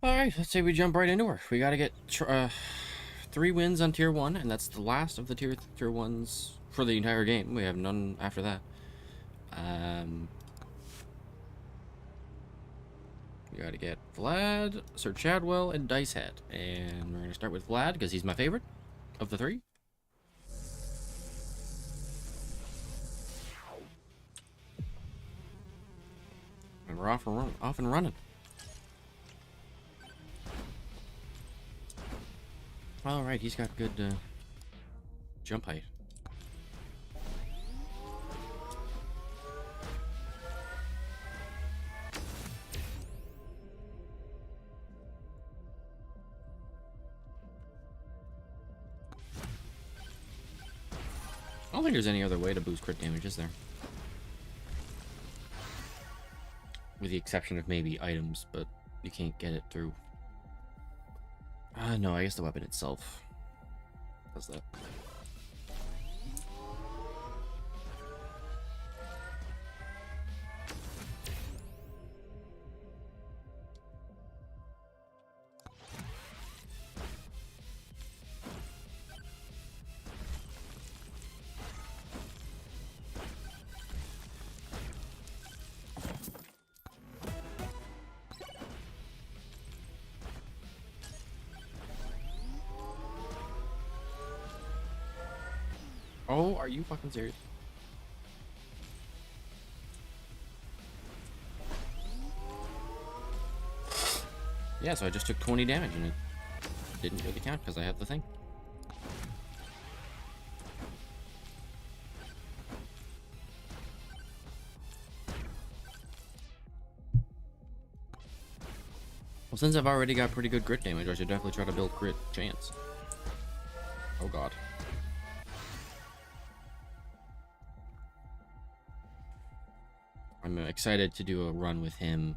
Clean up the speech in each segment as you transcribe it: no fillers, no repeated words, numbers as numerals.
Alright, let's say we jump right into her. We gotta get 3 wins on tier 1, and that's the last of the tier 1s for the entire game. We have none after that. We gotta get Vlad, Sir Chadwell, and Dicehead. And we're gonna start with Vlad, because he's my favorite of the 3. And we're off and running. Alright, he's got good jump height. I don't think there's any other way to boost crit damage, is there? With the exception of maybe items, but you can't get it through. No, I guess the weapon itself does that. Oh, are you fucking serious? Yeah, so I just took 20 damage and it didn't really count because I have the thing. Well, since I've already got pretty good crit damage, I should definitely try to build crit chance. Oh god. I'm excited to do a run with him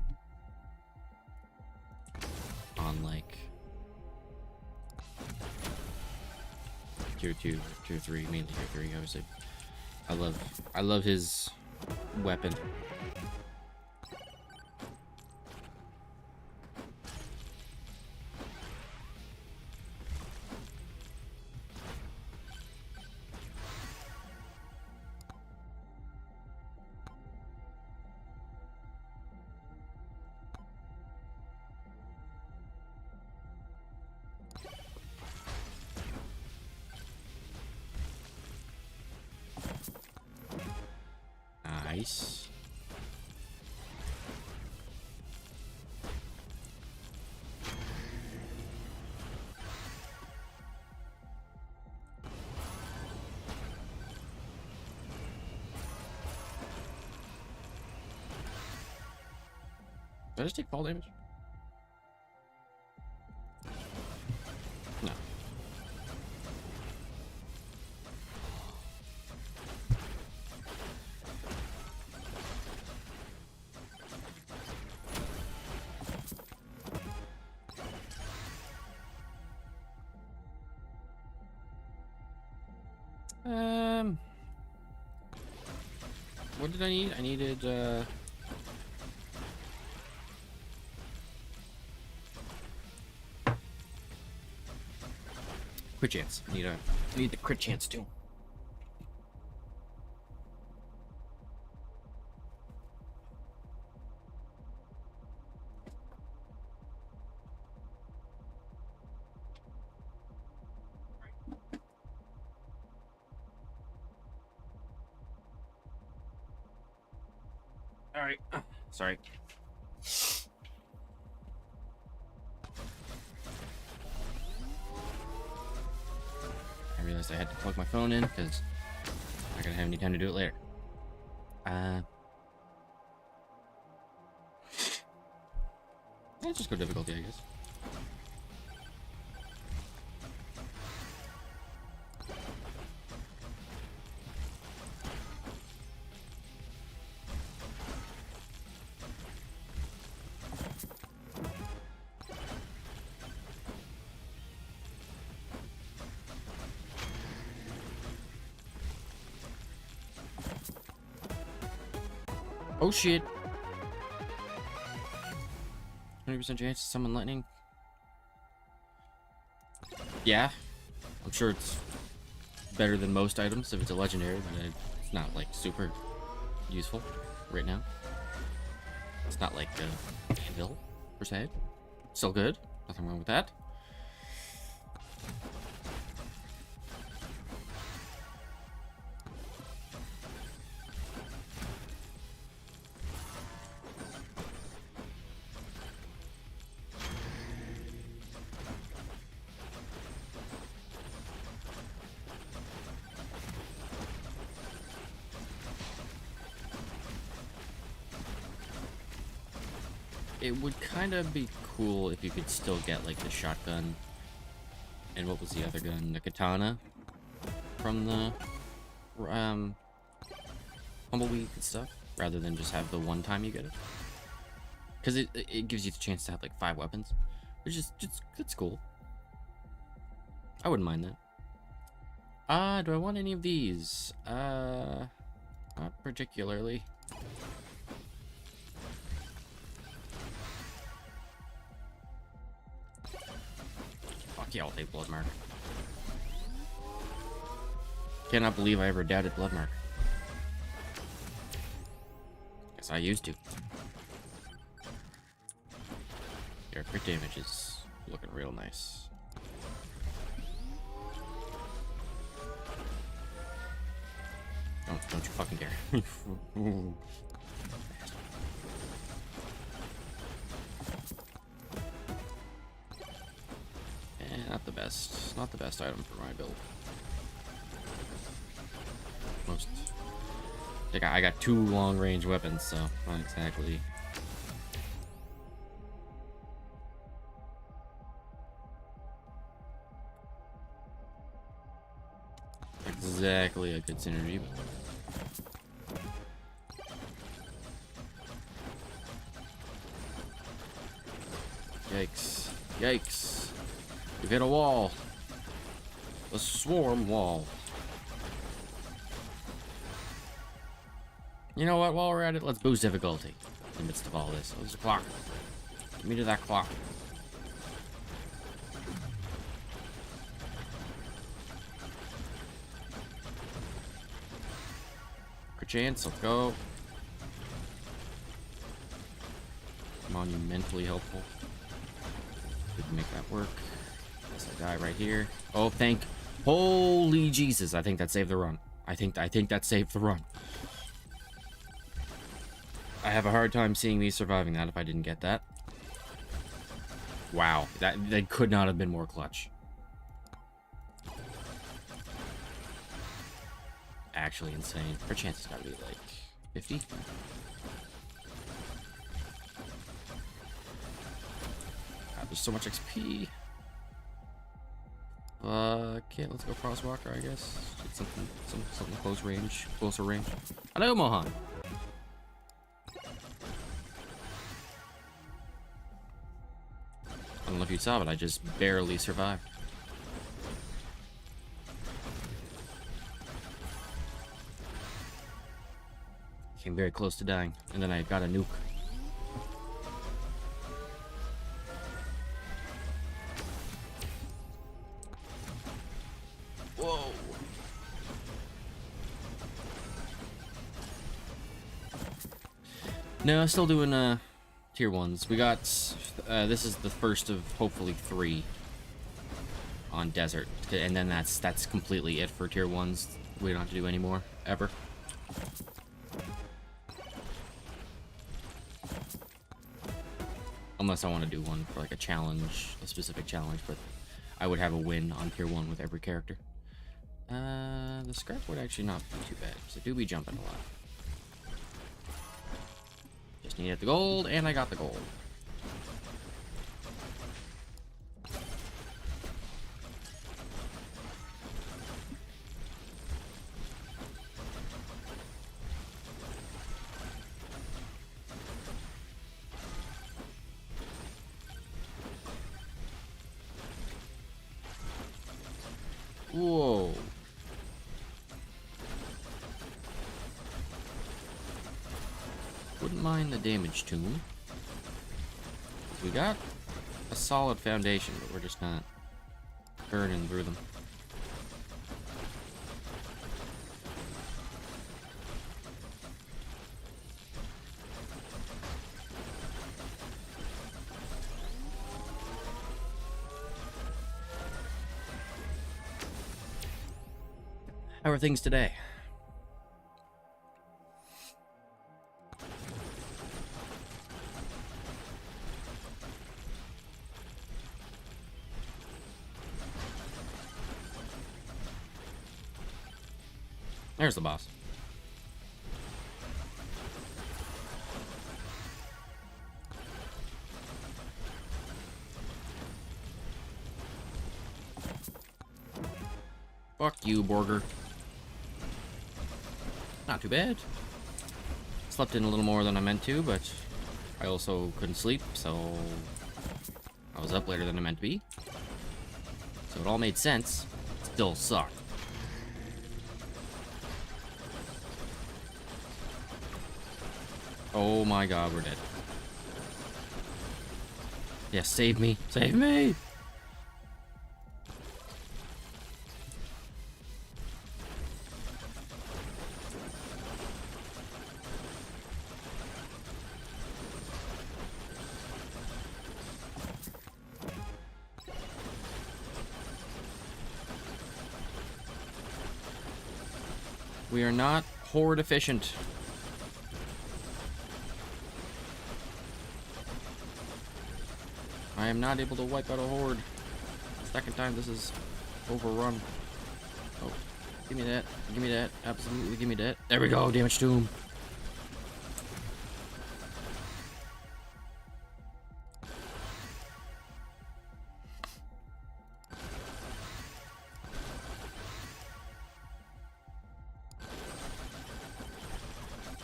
on like tier 2, tier 3, mainly tier 3, obviously. I love his weapon. Nice. Did I just take fall damage? No. What did I need? I needed, crit chance. I need the crit chance too. All right. Sorry. I realized I had to plug my phone in because I'm not gonna have any time to do it later. Let's just go difficulty, I guess. Oh shit. 20% chance to summon lightning. Yeah, I'm sure it's better than most items if it's a legendary, but it's not like super useful right now. It's not like Anvil per se. Still good. Nothing wrong with that. It would kind of be cool if you could still get like the shotgun and what was the other gun, the katana from the Humbleweed and stuff, rather than just have the one time you get it, because it gives you the chance to have like 5 weapons, which is just it's cool. I wouldn't mind that. Do I want any of these? Not particularly. Yeah, I'll take Bloodmark. Cannot believe I ever doubted Bloodmark. Guess I used to. Your crit damage is looking real nice. Don't you fucking dare. Not the best. Not the best item for my build. Most. I got 2 long-range weapons, so not exactly. Exactly a good synergy. Yikes. Yikes. We've hit a wall. A swarm wall. You know what? While we're at it, let's boost difficulty in the midst of all this. Oh, there's a clock. Get me to that clock. Good chance. Let's go. Monumentally helpful. We can make that work. There's a guy right here. Oh, holy Jesus! I think that saved the run. I think that saved the run. I have a hard time seeing me surviving that if I didn't get that. Wow, that could not have been more clutch. Actually insane. Her chance has got to be like 50. God, there's so much XP. Okay, let's go Crosswalker, I guess. Get something closer range. Hello, Mohan. I don't know if you saw, but I just barely survived. Came very close to dying, and then I got a nuke. Whoa. No, still doing tier 1s. We got this is the first of hopefully 3 on desert, and then that's completely it for tier 1s. We don't have to do any more ever. Unless I want to do one for like a challenge, a specific challenge, but I would have a win on tier 1 with every character. The scrap would actually not be too bad, so do be jumping a lot. Just needed the gold, and I got the gold. Whoa. Wouldn't mind the damage tomb. We got a solid foundation, but we're just not Burning through them. How are things today? There's the boss. Fuck you, Borger. Not too bad. Slept in a little more than I meant to, but I also couldn't sleep, so I was up later than I meant to be. So it all made sense. Still sucked. Oh my god, we're dead. Yes, save me. Save me! We are not horde efficient. I am not able to wipe out a horde. Second time this is overrun. Oh, give me that. Give me that. Absolutely give me that. There we go. Damage to him.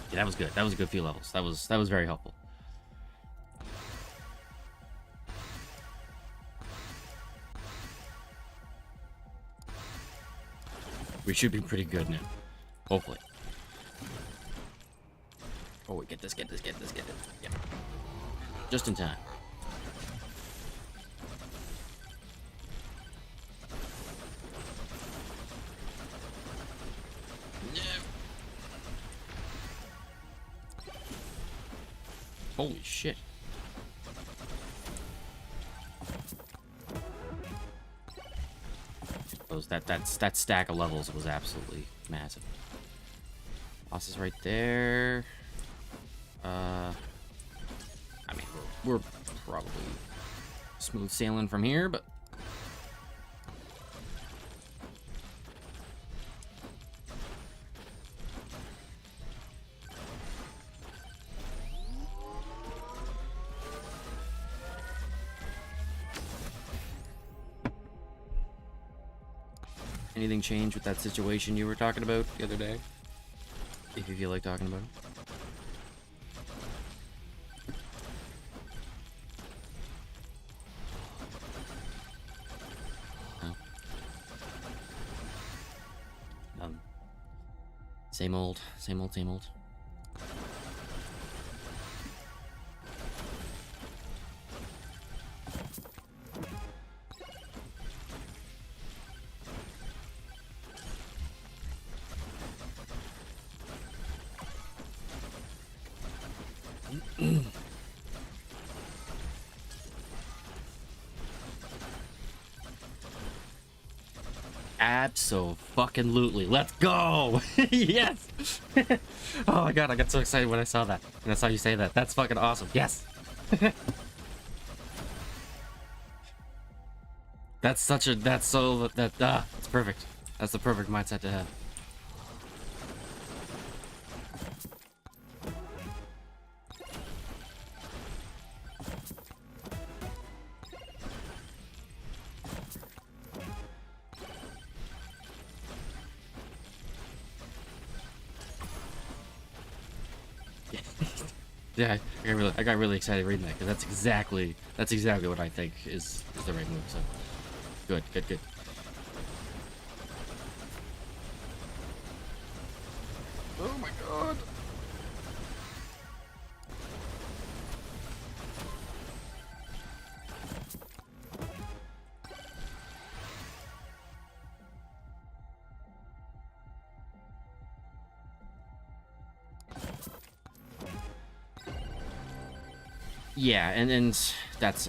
Yeah, that was good. That was a good few levels. That was very helpful. We should be pretty good now. Hopefully. Oh, wait, get this. Yeah. Just in time. No. Holy shit. That stack of levels was absolutely massive. Boss is right there. I mean, we're probably smooth sailing from here, but anything change with that situation you were talking about the other day? If you feel like talking about it. No. Same old. Abso-fucking-lutely. Let's go! Yes! Oh my god, I got so excited when I saw that. And I saw you say that. That's fucking awesome. Yes! That's perfect. That's the perfect mindset to have. Yeah, I got really excited reading that because that's exactly what I think is the right move. So good. Oh my god. Yeah, and that's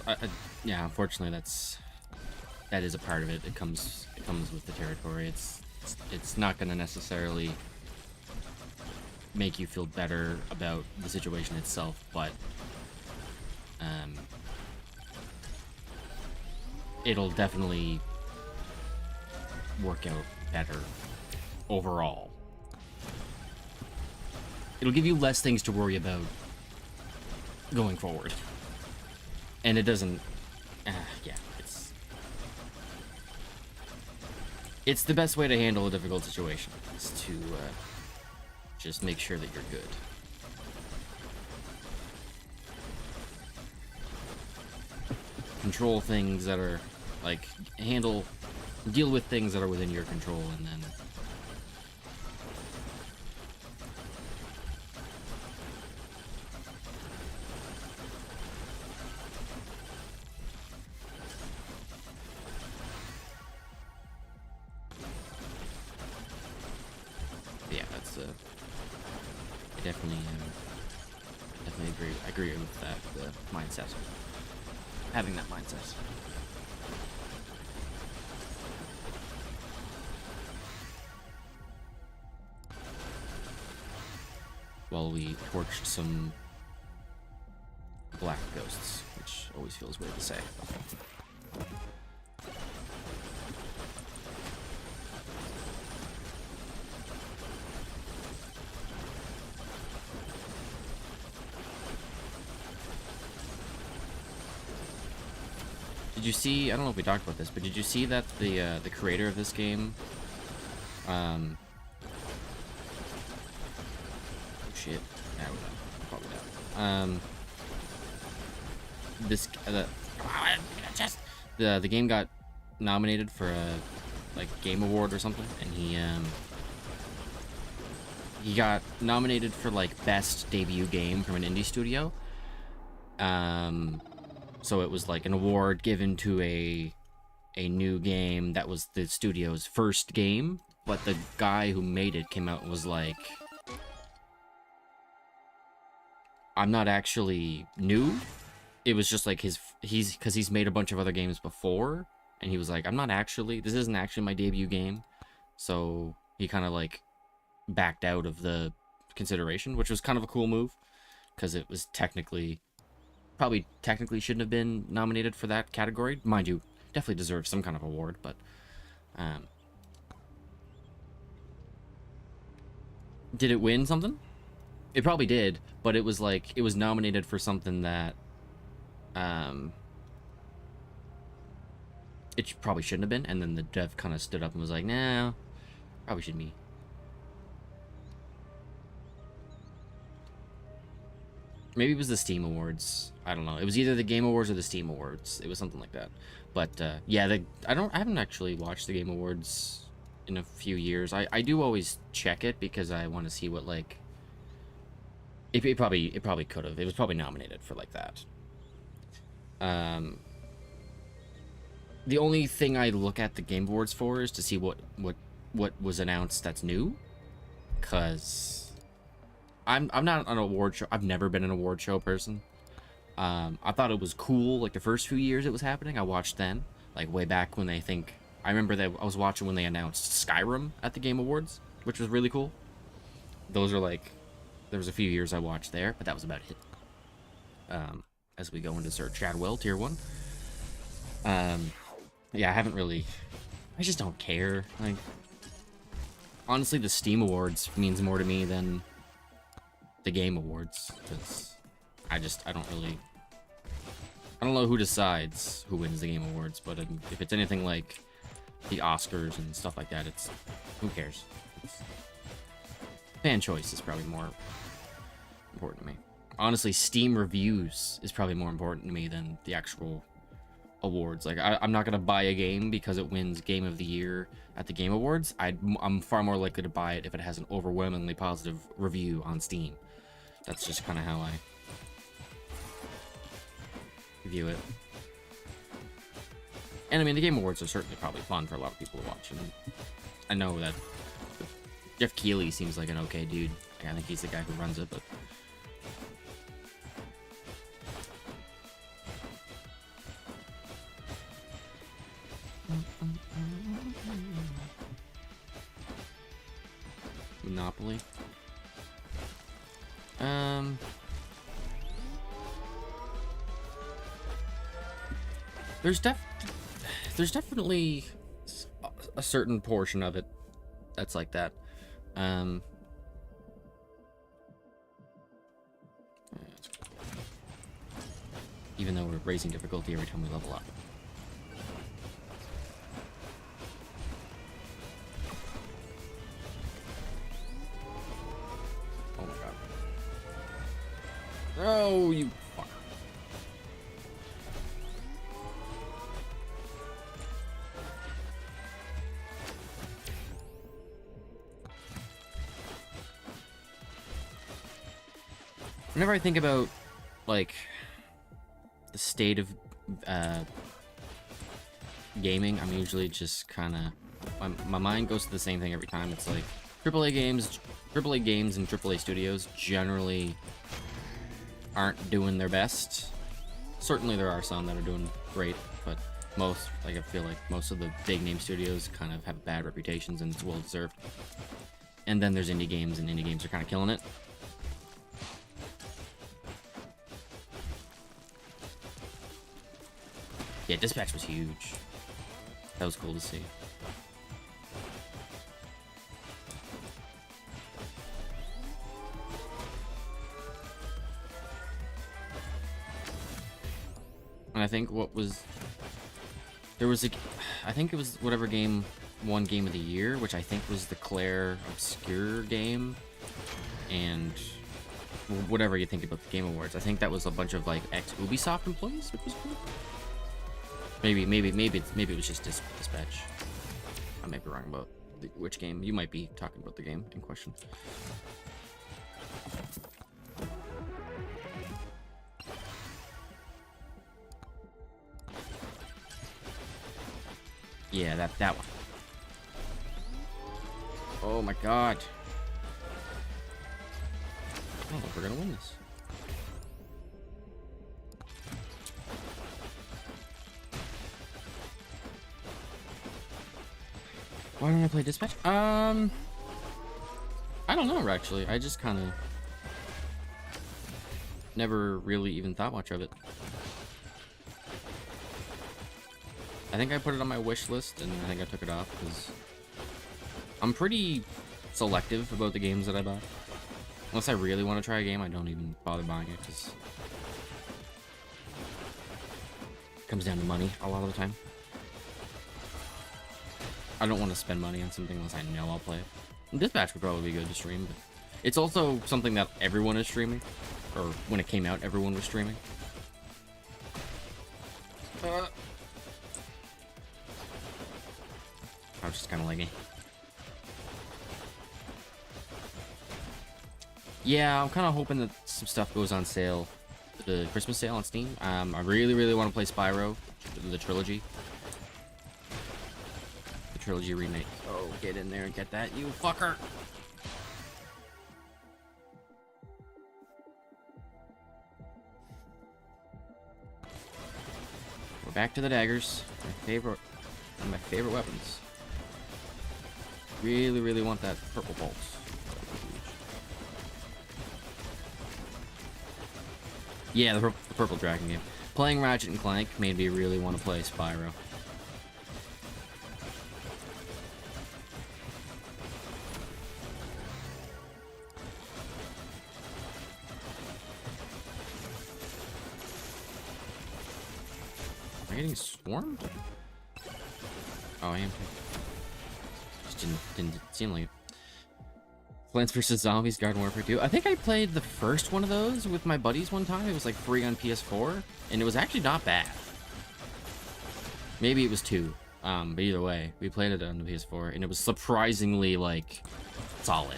yeah. Unfortunately, that is a part of it. It comes with the territory. It's not going to necessarily make you feel better about the situation itself, but it'll definitely work out better overall. It'll give you less things to worry about going forward. And it doesn't... yeah, it's the best way to handle a difficult situation, is to just make sure that you're good. Control things that are, like, deal with things that are within your control, and then... yeah, that's, I definitely agree with that, the mindset. Having that mindset. While we torched some black ghosts, which always feels weird to say. Did you see, I don't know if we talked about this, but did you see that the creator of this game, shit, yeah, probably not. The game got nominated for a, like, game award or something, and he got nominated for, like, best debut game from an indie studio. So it was like an award given to a new game that was the studio's first game, but the guy who made it came out and was like, I'm not actually new. It was just like because he's made a bunch of other games before, and he was like, this isn't actually my debut game. So he kind of like backed out of the consideration, which was kind of a cool move, because it was probably technically shouldn't have been nominated for that category. Mind you, definitely deserves some kind of award, but did it win something? It probably did, but it was like, it was nominated for something that it probably shouldn't have been, and then the dev kind of stood up and was like, nah, probably shouldn't be. Maybe it was the Steam Awards. I don't know. It was either the Game Awards or the Steam Awards. It was something like that. But yeah, I haven't actually watched the Game Awards in a few years. I do always check it because I want to see what, like, it probably could have. It was probably nominated for like that. The only thing I look at the Game Awards for is to see what was announced that's new, cause I'm not an award show. I've never been an award show person. I thought it was cool, like the first few years it was happening. I watched then, like way back when I remember that I was watching when they announced Skyrim at the Game Awards, which was really cool. Those are like, there was a few years I watched there, but that was about it. As we go into Sir Chadwell Tier 1. Yeah, I just don't care. Like, honestly, the Steam Awards means more to me than the Game Awards, because I don't know who decides who wins the Game Awards, but if it's anything like the Oscars and stuff like that, who cares? Fan choice is probably more important to me. Honestly, Steam reviews is probably more important to me than the actual awards. Like, I'm not gonna buy a game because it wins Game of the Year at the Game Awards. I'm far more likely to buy it if it has an overwhelmingly positive review on Steam. That's just kind of how I view it. And I mean, the Game Awards are certainly probably fun for a lot of people to watch. And I know that Jeff Keighley seems like an okay dude. I think he's the guy who runs it, but Monopoly. There's definitely a certain portion of it that's like that. Even though we're raising difficulty every time we level up. Oh my god. Oh, you fuck. Whenever I think about, like, the state of gaming, I'm usually just kind of... My mind goes to the same thing every time. It's like, AAA games and AAA studios generally aren't doing their best. Certainly there are some that are doing great, but most, like, I feel like most of the big name studios kind of have bad reputations, and it's well deserved. And then there's indie games, and indie games are kind of killing it. Yeah, Dispatch was huge. That was cool to see. And I think I think it was whatever game won Game of the Year, which I think was the Claire Obscure game, and whatever you think about the Game Awards. I think that was a bunch of, like, ex-Ubisoft employees, which was cool. Maybe it was just Dispatch. I might be wrong about which game. You might be talking about the game in question. Yeah, that one. Oh my god. Oh, we're gonna win this. Why don't I play Dispatch? I don't know, actually. I just kind of never really even thought much of it. I think I put it on my wish list, and I think I took it off, because I'm pretty selective about the games that I buy. Unless I really want to try a game, I don't even bother buying it, because it comes down to money a lot of the time. I don't want to spend money on something unless I know I'll play it. And Dispatch would probably be good to stream, but it's also something that everyone is streaming. Or when it came out, everyone was streaming. I was just kind of laggy. Yeah, I'm kind of hoping that some stuff goes on sale. The Christmas sale on Steam. I really want to play Spyro, the trilogy. Trilogy remake. Oh, get in there and get that, you fucker! We're back to the daggers. One of my favorite weapons. Really want that purple pulse. Yeah, the purple dragon game. Playing Ratchet and Clank made me really want to play Spyro. Am I getting swarmed? Oh, I am. Just didn't seem like it. Plants vs. Zombies Garden Warfare 2. I think I played the first one of those with my buddies one time. It was like free on PS4, and it was actually not bad. Maybe it was 2. But either way, we played it on the PS4, and it was surprisingly, like, solid.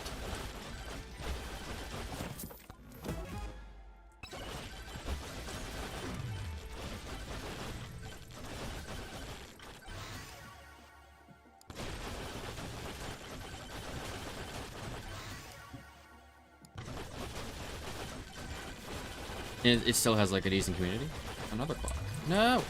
It still has, like, a decent community. Another clock. No!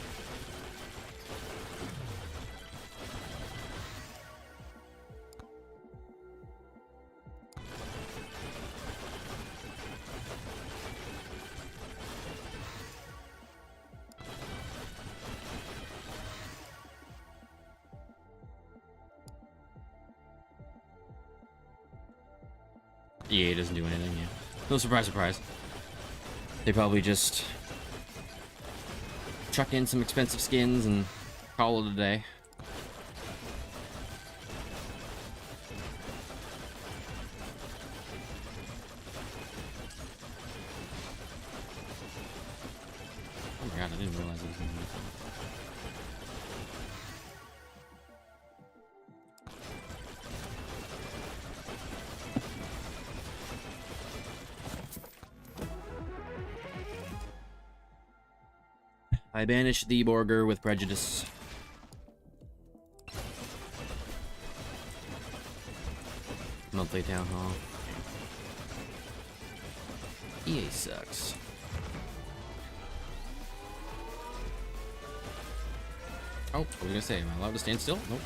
EA doesn't do anything, yeah. No surprise, surprise. They probably just chuck in some expensive skins and call it a day. Oh my god, I didn't realize it was gonna be fun. I banish the burger with prejudice. Monthly town hall. EA sucks. Oh, what was I gonna say? Am I allowed to stand still? Nope.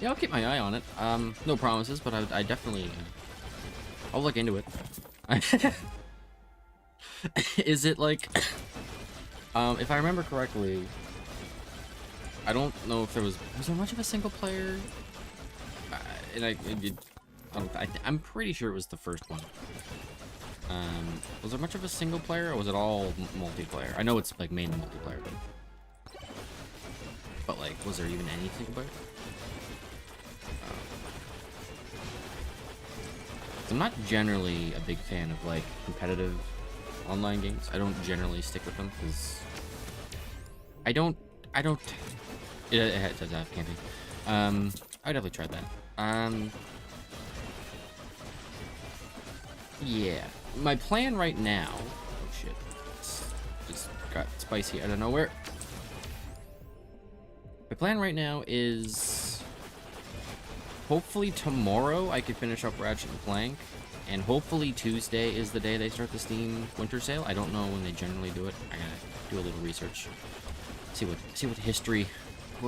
Yeah, I'll keep my eye on it. No promises, but I definitely... I'll look into it. Is it like... if I remember correctly... I don't know if there was... Was there much of a single player? I'm pretty sure it was the first one. Was there much of a single player, or was it all multiplayer? I know it's like mainly multiplayer, but like, was there even any single player? I'm not generally a big fan of like competitive online games. I don't generally stick with them because I don't. It does have camping. I definitely tried that. Yeah. My plan right now. Oh shit! Just got spicy out of nowhere. My plan right now is. Hopefully tomorrow I can finish up Ratchet and Clank, and hopefully Tuesday is the day they start the Steam winter sale. I don't know when they generally do it. I gotta do a little research, see what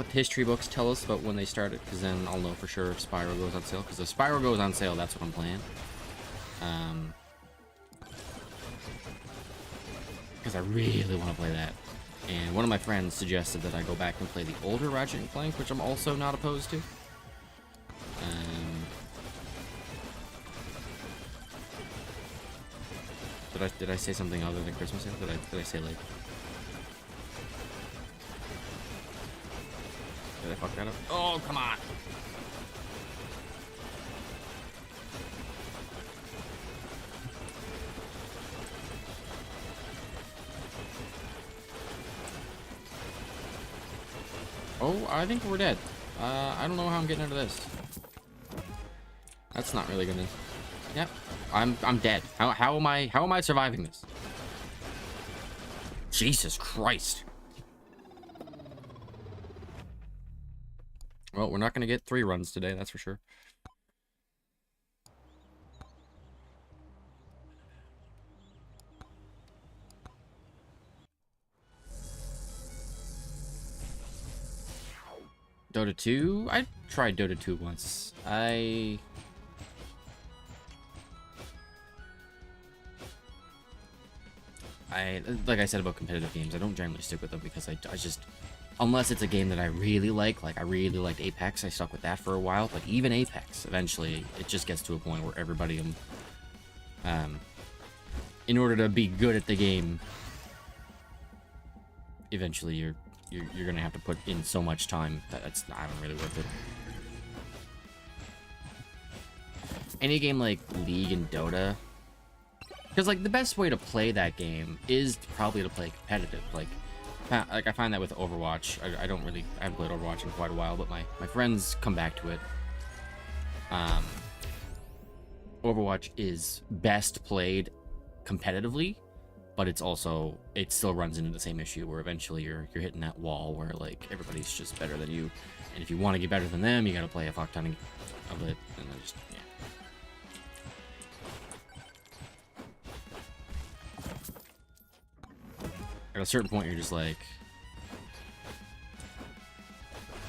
history books tell us about when they start it, because then I'll know for sure if Spyro goes on sale. Because if Spyro goes on sale, that's what I'm playing. Because I really want to play that. And one of my friends suggested that I go back and play the older Ratchet and Clank, which I'm also not opposed to. Did I say something other than Christmas yet? Did I say like? Did I fuck that up? Oh, come on! Oh, I think we're dead. I don't know how I'm getting out of this. That's not really gonna... Yep, I'm dead. How am I surviving this? Jesus Christ. Well, we're not gonna get 3 runs today, that's for sure. Dota 2? I tried Dota 2 once. Like I said about competitive games, I don't generally stick with them because I just, unless it's a game that I really like I really liked Apex, I stuck with that for a while, but even Apex, eventually, it just gets to a point where everybody, in order to be good at the game, eventually you're gonna have to put in so much time that it's not really worth it. Any game like League and Dota, because like the best way to play that game is probably to play competitive. Like I find that with Overwatch. I haven't played Overwatch in quite a while, but my friends come back to it. Overwatch is best played competitively, but it still runs into the same issue where eventually you're hitting that wall where like everybody's just better than you, and if you want to get better than them, you got to play a fuck ton of it, and then just yeah. At a certain point, you're just like,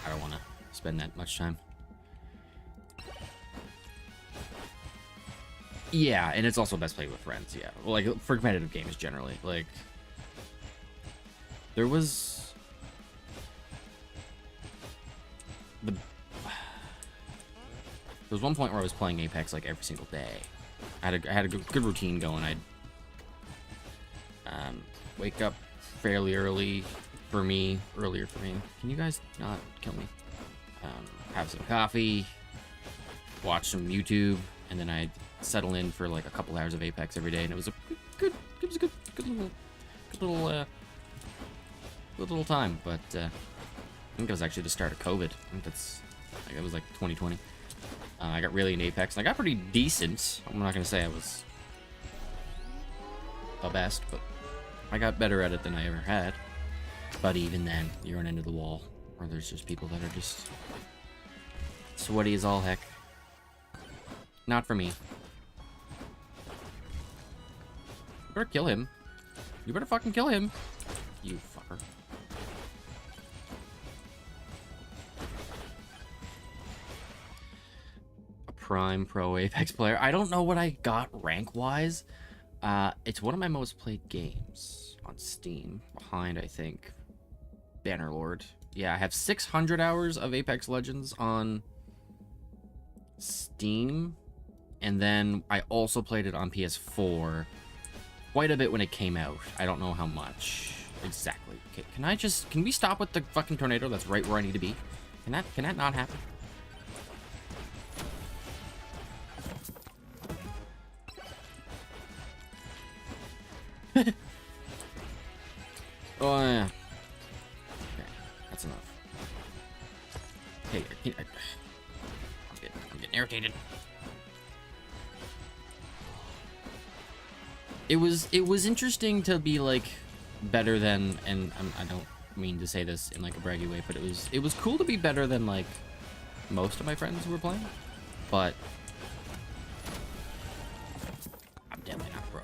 I don't want to spend that much time. Yeah, and it's also best played with friends, yeah. Well, like, for competitive games, generally. Like, there was... There was one point where I was playing Apex, like, every single day. I had a good routine going. I'd wake up fairly early for me. Earlier for me. Can you guys not kill me? Have some coffee, watch some YouTube, and then I'd settle in for like a couple hours of Apex every day, and it was a good little time. But I think it was actually the start of COVID. I think it was like 2020. I got really into Apex, and I got pretty decent. I'm not gonna say I was the best, but I got better at it than I ever had. But even then, you run into the wall, or there's just people that are just sweaty as all heck. Not for me. You better kill him. You better fucking kill him. You fucker. A prime pro Apex player. I don't know what I got rank-wise. It's one of my most played games on Steam. Behind, I think, Bannerlord. Yeah, I have 600 hours of Apex Legends on Steam. And then I also played it on PS4 quite a bit when it came out. I don't know how much exactly. Okay, can we stop with the fucking tornado? That's right where I need to be. Can that not happen? Oh yeah. Okay, that's enough. Hey, I'm getting irritated. It was interesting to be like better than, and I don't mean to say this in like a braggy way, but it was cool to be better than like most of my friends who were playing, but I'm definitely not a pro.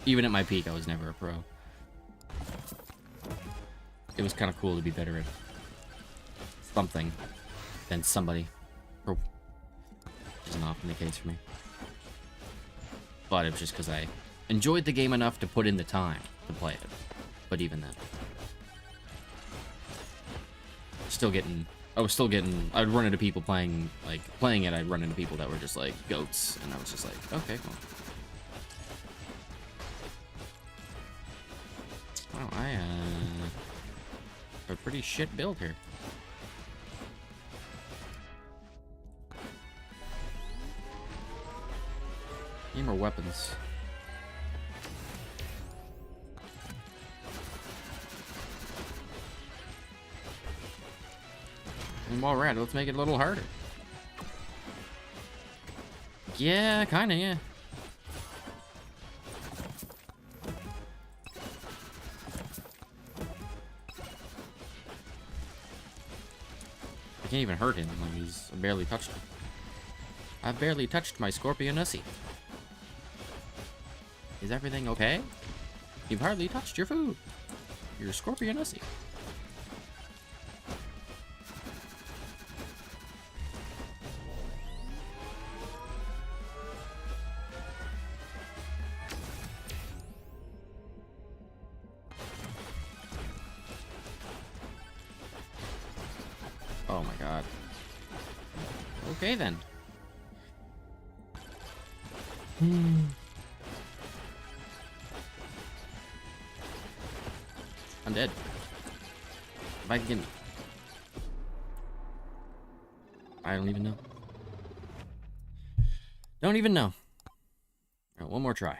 Even at my peak, I was never a pro. It was kind of cool to be better at something than somebody. Which isn't often the case for me. But it was just because I enjoyed the game enough to put in the time to play it. But even then. I'd run into people playing it, I'd run into people that were just like goats, and I was just like, okay, cool. Wow, I have a pretty shit build here. Need more weapons. And while we're at it, let's make it a little harder. Yeah, kinda, yeah. I can't even hurt him, like I barely touched him. I barely touched my Scorpionussy. Is everything okay? You've hardly touched your food. You're Scorpionussy. Oh my god. Okay then. I'm dead. If I can... I don't even know. Don't even know. Alright, one more try.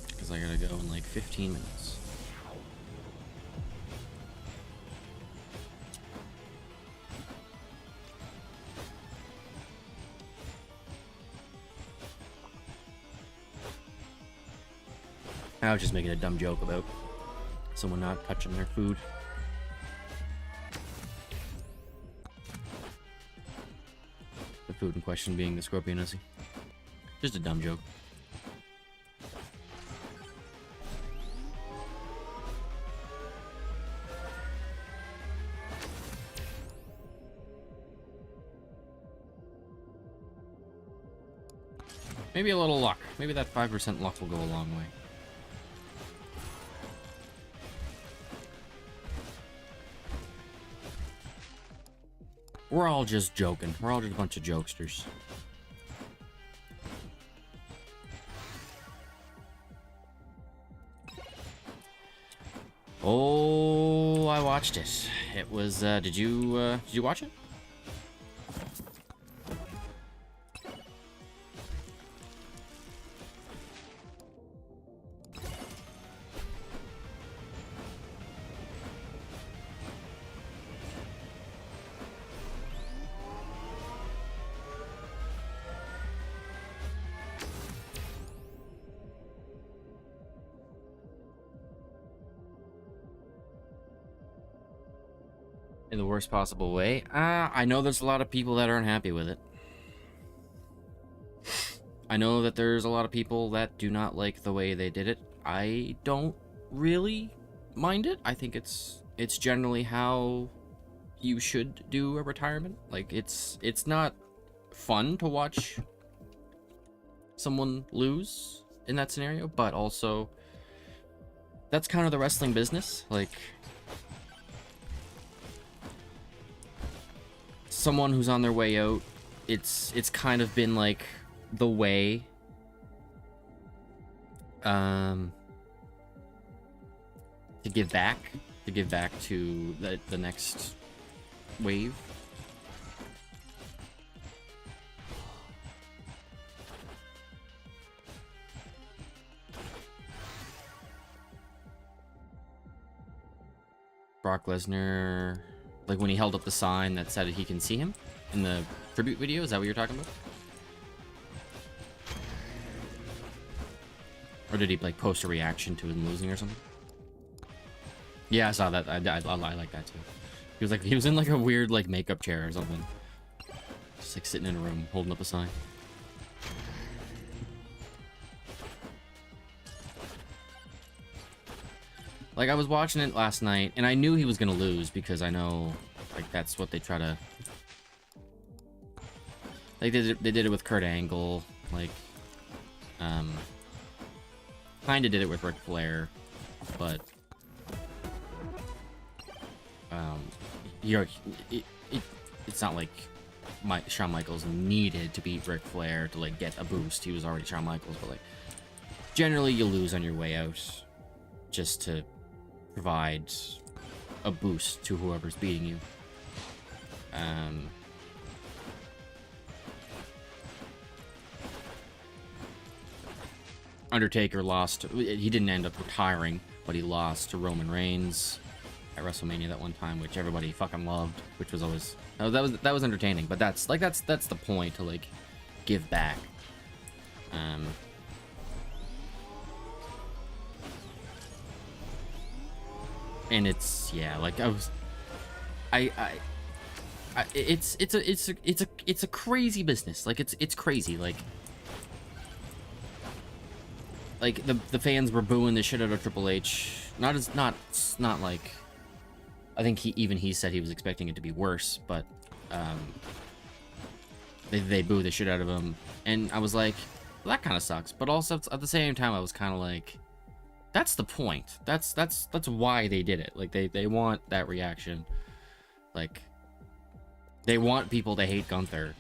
Because I gotta go in like 15 minutes. I was just making a dumb joke about someone not touching their food. The food in question being the Scorpionussy. Just a dumb joke. Maybe a little luck. Maybe that 5% luck will go a long way. We're all just joking. We're all just a bunch of jokesters. Oh, I watched it. It was, did you watch it? In the worst possible way. I know there's a lot of people that aren't happy with it. I know that there's a lot of people that do not like the way they did it. I don't really mind it. I think it's generally how you should do a retirement. Like it's not fun to watch someone lose in that scenario, but also that's kind of the wrestling business. Like someone who's on their way out, it's kind of been like the way to give back to the next wave. Brock Lesnar, like when he held up the sign that said he can see him in the tribute video. Is that what you're talking about? Or did he like post a reaction to him losing or something? Yeah, I saw that. I like that too. He was in like a weird like makeup chair or something, just like sitting in a room holding up a sign. Like I was watching it last night and I knew he was gonna lose because I know like that's what they try to, like they did it with Kurt Angle, like kind of did it with Ric Flair, but it's not like Shawn Michaels needed to beat Ric Flair to like get a boost. He was already Shawn Michaels, but like generally you lose on your way out just to provide a boost to whoever's beating you. Undertaker lost. He didn't end up retiring, but he lost to Roman Reigns at WrestleMania that one time, which everybody fucking loved, which was always that was entertaining. But that's the point, to like give back. And it's, yeah, like it's a crazy business. Like it's crazy. Like the fans were booing the shit out of Triple H. Not like, I think he said he was expecting it to be worse, but they boo the shit out of him, and I was like, well, that kind of sucks. But also at the same time, I was kind of like, that's the point. That's why they did it. Like they want that reaction. Like they want people to hate Gunther.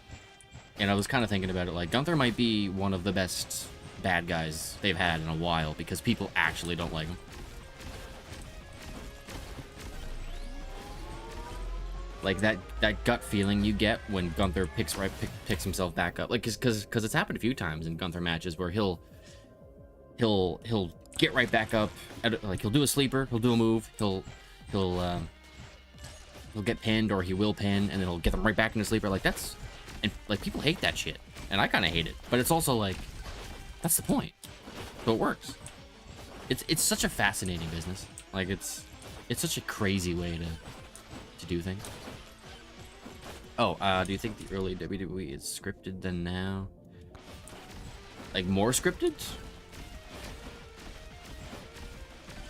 And I was kind of thinking about it, like Gunther might be one of the best bad guys they've had in a while because people actually don't like him. Like that gut feeling you get when Gunther picks himself back up. Like because it's happened a few times in Gunther matches where he'll get right back up, like he'll do a sleeper, he'll do a move, he'll get pinned, or he will pin, and then he'll get them right back into sleeper. Like that's, and like people hate that shit, and I kind of hate it, but it's also like that's the point, so it works. It's such a fascinating business. Like it's such a crazy way to do things. Oh, do you think the early WWE is scripted than now? Like more scripted?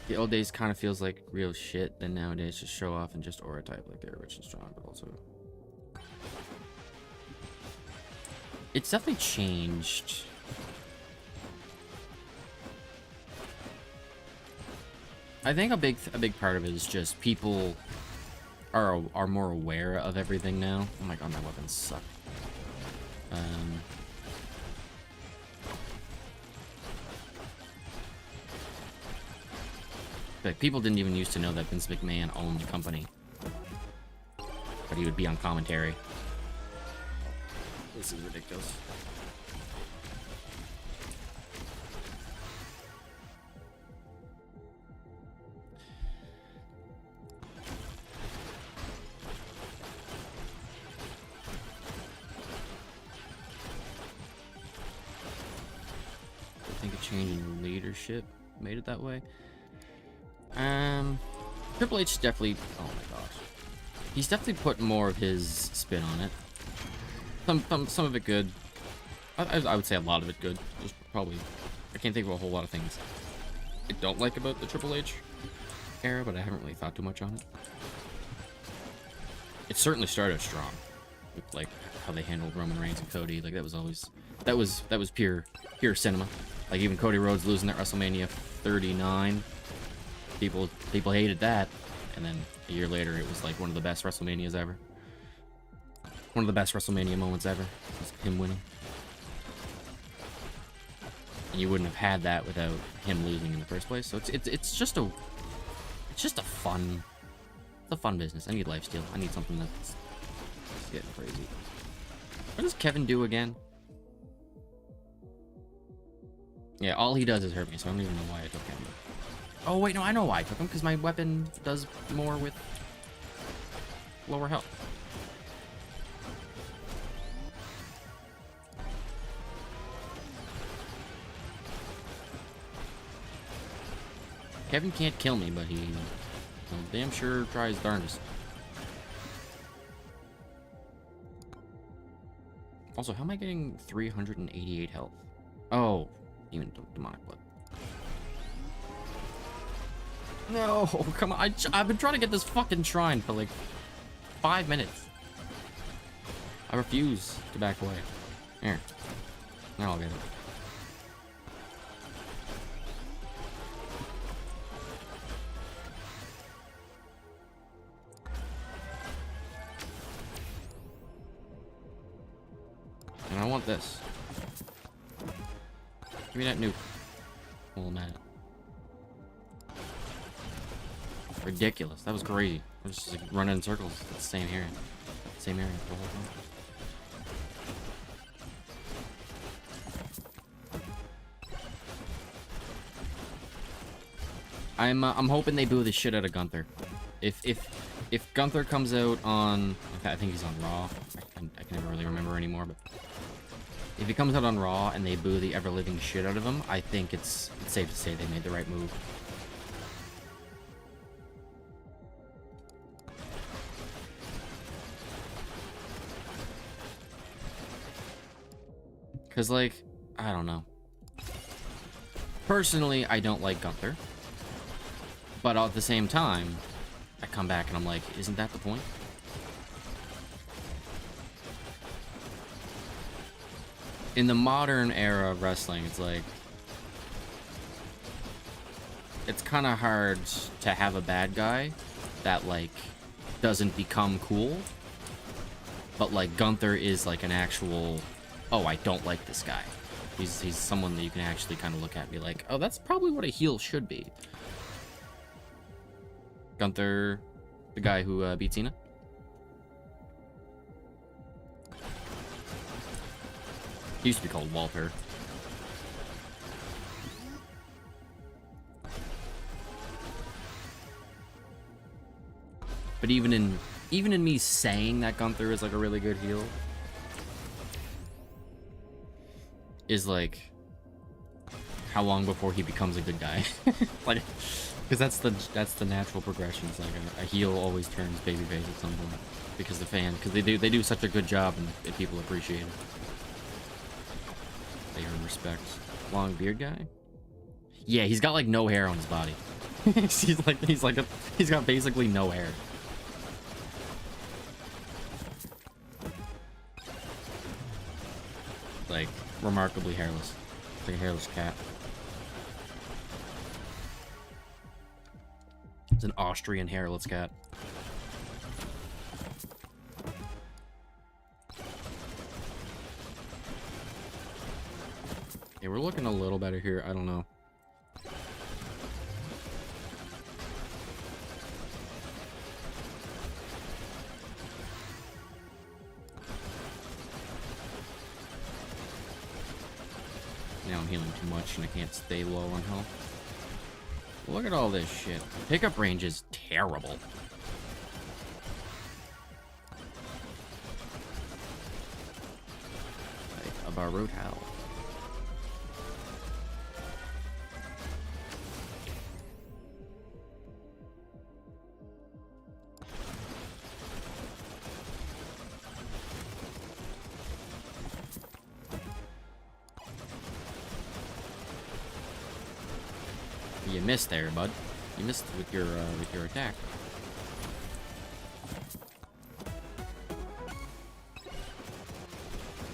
The old days kind of feels like real shit, then nowadays just show off and just aura type, like they're rich and strong, but also it's definitely changed. I think a big part of it is just people are more aware of everything now. Oh my god, my weapons suck. Like, people didn't even used to know that Vince McMahon owned the company, but he would be on commentary. This is ridiculous. I think a change in leadership made it that way. Triple H definitely. Oh my gosh, he's definitely put more of his spin on it. Some of it good. I would say a lot of it good. There's probably, I can't think of a whole lot of things I don't like about the Triple H era, but I haven't really thought too much on it. It certainly started strong, with like how they handled Roman Reigns and Cody. Like that was pure cinema. Like even Cody Rhodes losing at WrestleMania 39. People hated that, and then a year later it was like one of the best WrestleManias ever. One of the best WrestleMania moments ever was him winning. And you wouldn't have had that without him losing in the first place. So it's just a fun business. I need lifesteal. I need something that's getting crazy. What does Kevin do again? Yeah, all he does is hurt me, so I don't even know why I took him. Oh wait, no, I know why I took him, because my weapon does more with lower health. Kevin can't kill me, but he damn sure tries darndest. Also, how am I getting 388 health? Oh, even demonic blood. No, come on. I've been trying to get this fucking shrine for like 5 minutes. I refuse to back away. Here. Now I'll get it. And I want this. Give me that nuke. Well, I'm at it. Ridiculous. That was crazy. I was just like running in circles. It's the same area. Same area the whole time. I'm hoping they boo the shit out of Gunther. If Gunther comes out on, I think he's on Raw. I can never really remember anymore, but if he comes out on Raw and they boo the ever-living shit out of him, I think it's safe to say they made the right move. Because, like, I don't know. Personally, I don't like Gunther. But at the same time, I come back and I'm like, isn't that the point? In the modern era of wrestling, it's like, it's kind of hard to have a bad guy that, like, doesn't become cool. But, like, Gunther is, like, an actual... oh, I don't like this guy. He's someone that you can actually kind of look at and be like, oh, that's probably what a heel should be. Gunther, the guy who beat Cena. He used to be called Walter. But even in me saying that Gunther is like a really good heel, is like how long before he becomes a good guy? Like, because that's the natural progression. It's like a heel always turns babyface at some point because they do such a good job and people appreciate it. They earn respect. Long beard guy? Yeah, he's got like no hair on his body. he's got basically no hair. Like remarkably hairless. Like a hairless cat. It's an Austrian hairless cat. Yeah, we're looking a little better here. I don't know. Now I'm healing too much and I can't stay low on health. Look at all this shit. Pickup range is terrible. Like a borrowed house. You missed there, bud. You missed with your attack.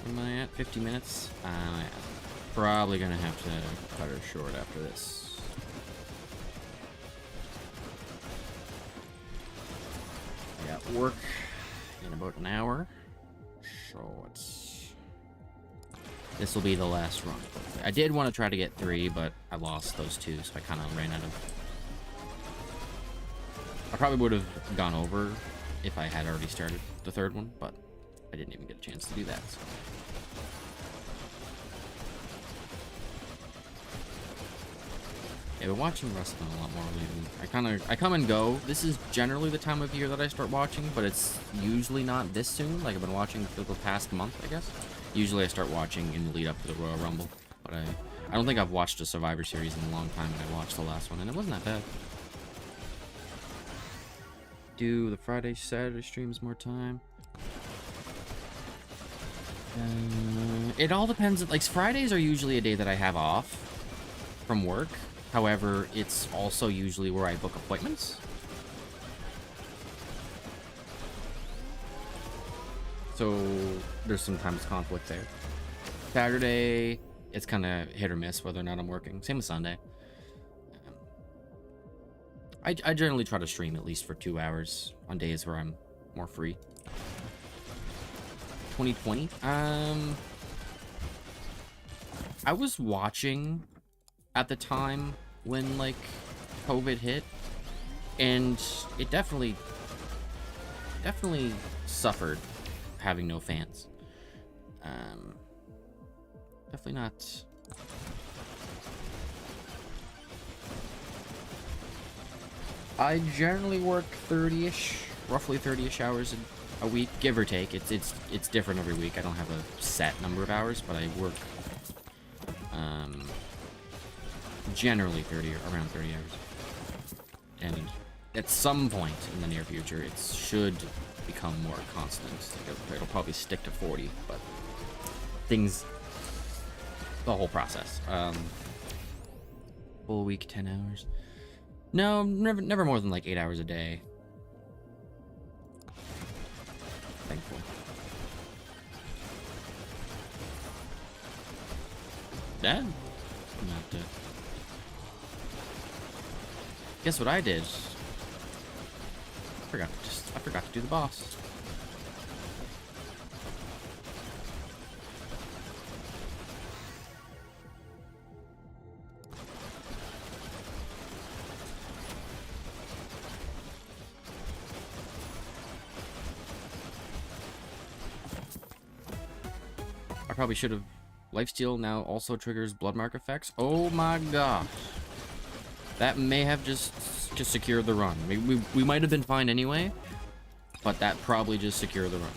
Am I at 50 minutes? Probably gonna have to cut her short after this. I got work in about an hour, so this will be the last run. I did want to try to get 3, but I lost those 2, so I kind of ran out of... I probably would have gone over if I had already started the 3rd one, but I didn't even get a chance to do that. So. Yeah, I've been watching wrestling a lot more lately. I come and go. This is generally the time of year that I start watching, but it's usually not this soon. Like, I've been watching for the past month, I guess. Usually I start watching in the lead up to the Royal Rumble, but I don't think I've watched a Survivor Series in a long time, and I watched the last one, and it wasn't that bad. Do the Friday, Saturday streams more time? It all depends. Like, Fridays are usually a day that I have off from work. However, it's also usually where I book appointments. So there's sometimes conflict there. Saturday, it's kind of hit or miss whether or not I'm working. Same with Sunday. I generally try to stream at least for 2 hours on days where I'm more free. 2020. I was watching at the time when like COVID hit, and it definitely suffered having no fans. Definitely not. I generally work 30-ish, roughly 30-ish hours a week, give or take. It's different every week. I don't have a set number of hours, but I work generally around 30 hours. And at some point in the near future, it should become more constant. It'll probably stick to 40, but the whole process. Full week, 10 hours. No, never more than like 8 hours a day. Thankful. Dad? Not guess what I did? I forgot to do the boss. I probably should have. Lifesteal now also triggers blood mark effects. Oh my gosh. That may have just secured the run. We might have been fine anyway, but that probably just secured the run.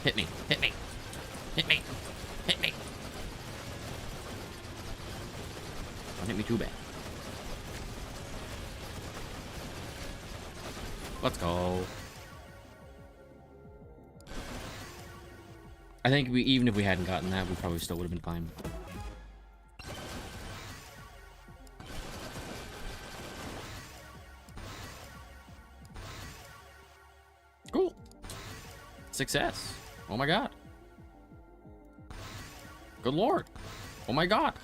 Hit me. Hit me. Hit me. Hit me. Don't hit me too bad. Let's go. I think even if we hadn't gotten that, we probably still would have been fine. Cool. Success. Oh my god. Good lord. Oh my god.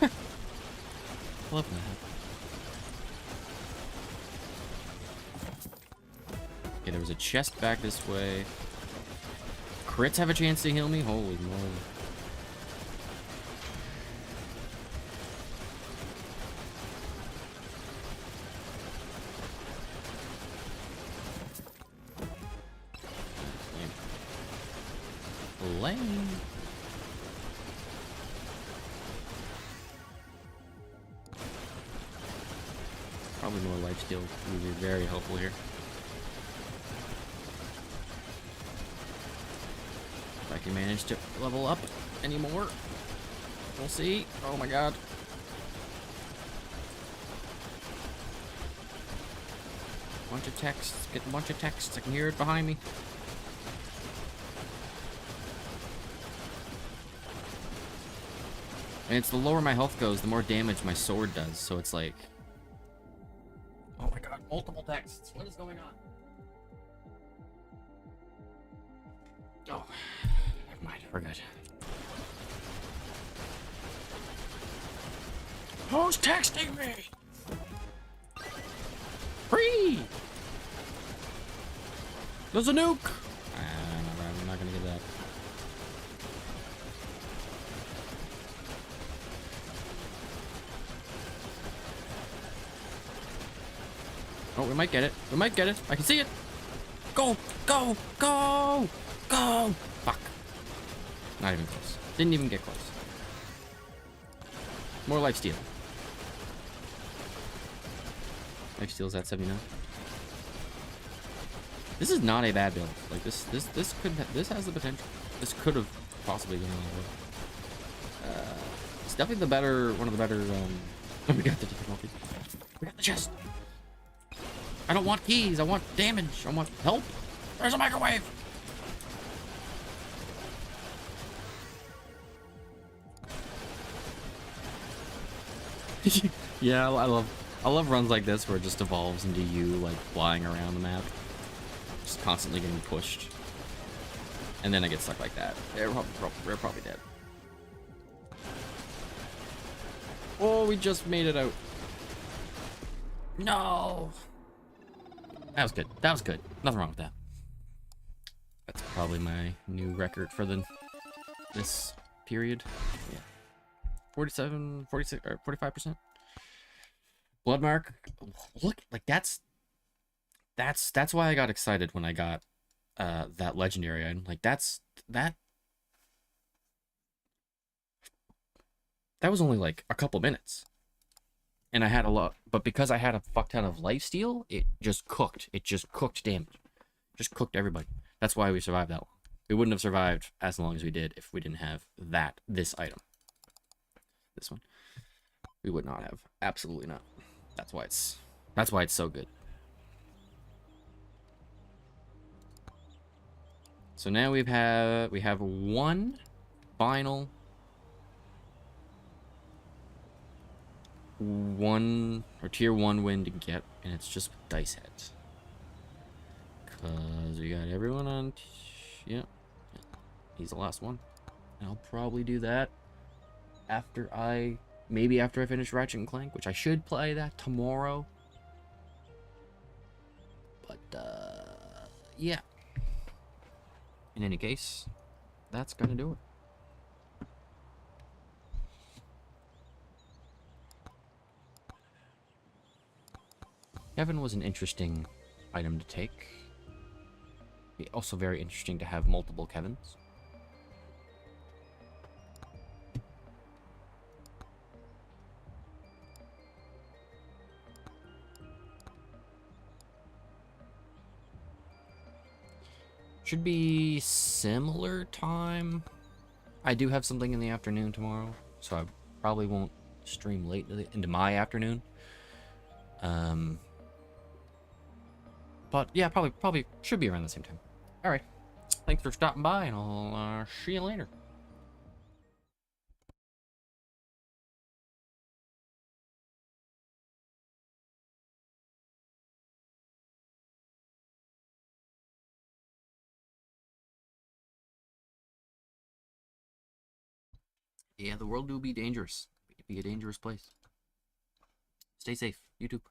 I love that. Okay, there was a chest back this way. Crits have a chance to heal me? Holy moly. Lame. Probably more lifesteal would be very helpful here. If I can manage to level up anymore. We'll see. Oh my god. Bunch of texts. Get a bunch of texts. I can hear it behind me. And it's the lower my health goes, the more damage my sword does. So it's like... Oh my god, multiple texts. What is going on? Oh, never mind. We're good. Who's texting me? Free! There's a nuke! I'm not gonna get that. Oh, we might get it. We might get it. I can see it. Go! Go! Go! Go! Fuck. Not even close. Didn't even get close. More lifesteal. Lifesteal's at 79. This is not a bad build. Like this has the potential. This could have possibly gone all the way. It's definitely the better, one of the better. We got the difficulty. We got the chest. I don't want keys. I want damage. I want help. There's a microwave. Yeah, I love runs like this where it just evolves into you like flying around the map, just constantly getting pushed, and then I get stuck like that. They're probably dead. Oh, we just made it out. No. That was good. That was good. Nothing wrong with that. That's probably my new record for this period. Yeah. 47, 46, or 45%. Bloodmark. Look, like that's why I got excited when I got that legendary item. Like that was only like a couple minutes. And I had a lot, but because I had a fuck ton of lifesteal, it just cooked. It just cooked damage. Just cooked everybody. That's why we survived that long. We wouldn't have survived as long as we did if we didn't have this item. This one. We would not have. Absolutely not. That's why it's so good. So now we have one final tier 1 win to get, and it's just with dice heads. Cause we got everyone on yeah. He's the last one. And I'll probably do that after I finish Ratchet and Clank, which I should play that tomorrow. But yeah. In any case, that's gonna do it. Kevin was an interesting item to take. Also very interesting to have multiple Kevins. Should be similar time. I do have something in the afternoon tomorrow, so I probably won't stream late into my afternoon. But yeah, probably should be around the same time. All right, thanks for stopping by, and I'll see you later. Yeah, the world will be dangerous. be a dangerous place. Stay safe, YouTube.